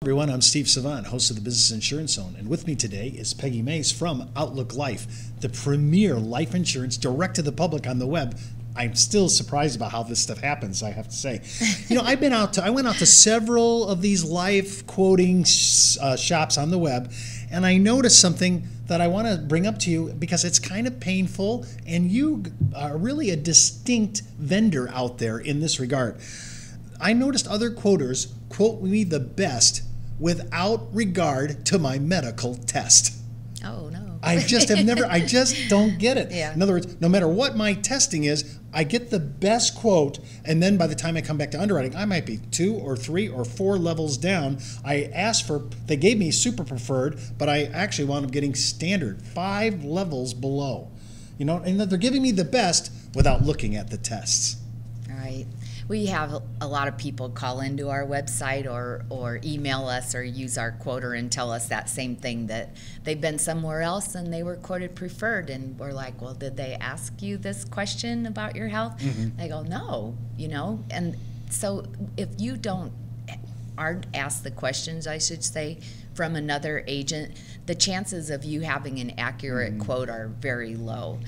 Everyone, I'm Steve Savant, host of the Business Insurance Zone, and with me today is Peggy Mace from Outlook Life, the premier life insurance direct to the public on the web. I'm still surprised about how this stuff happens, I have to say. You know, I went out to several of these life quoting shops on the web, and I noticed something that I want to bring up to you because it's kind of painful, and you are really a distinct vendor out there in this regard. I noticed other quoters quote me the best without regard to my medical test. Oh, no. I just don't get it. Yeah. In other words, no matter what my testing is, I get the best quote, and then by the time I come back to underwriting, I might be 2 or 3 or 4 levels down. They gave me super preferred, but I actually wound up getting standard, 5 levels below. You know, and they're giving me the best without looking at the tests. Right. We have a lot of people call into our website or email us or use our quoter and tell us that same thing, that they've been somewhere else and they were quoted preferred, and we're like, well, did they ask you this question about your health? Mm-hmm. They go, no, you know. And so if you aren't asked the questions, I should say, from another agent, the chances of you having an accurate quote are very low.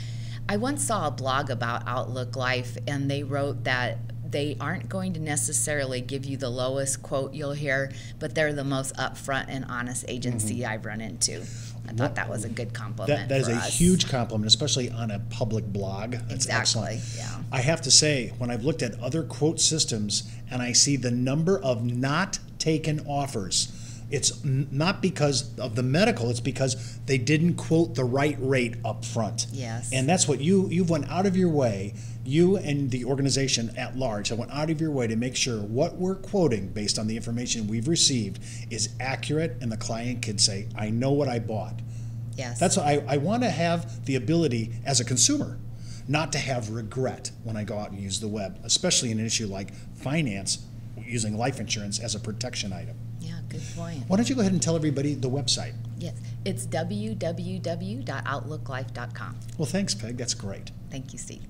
I once saw a blog about Outlook Life, and they wrote that they aren't going to necessarily give you the lowest quote you'll hear, but they're the most upfront and honest agency I've run into. I thought that was a good compliment. That is for a us. huge compliment, especially on a public blog. That's Exactly, excellent. yeah. I have to say, when I've looked at other quote systems and I see the number of not taken offers, it's not because of the medical, it's because they didn't quote the right rate up front. Yes. And that's what you've went out of your way, you and the organization at large have went out of your way to make sure what we're quoting based on the information we've received is accurate, and the client can say, I know what I bought. Yes. That's what I want to have the ability as a consumer not to have regret when I go out and use the web, especially in an issue like finance, using life insurance as a protection item. Yeah, good point. Why don't you go ahead and tell everybody the website? Yes, it's www.outlooklife.com. Well, thanks, Peg. That's great. Thank you, Steve.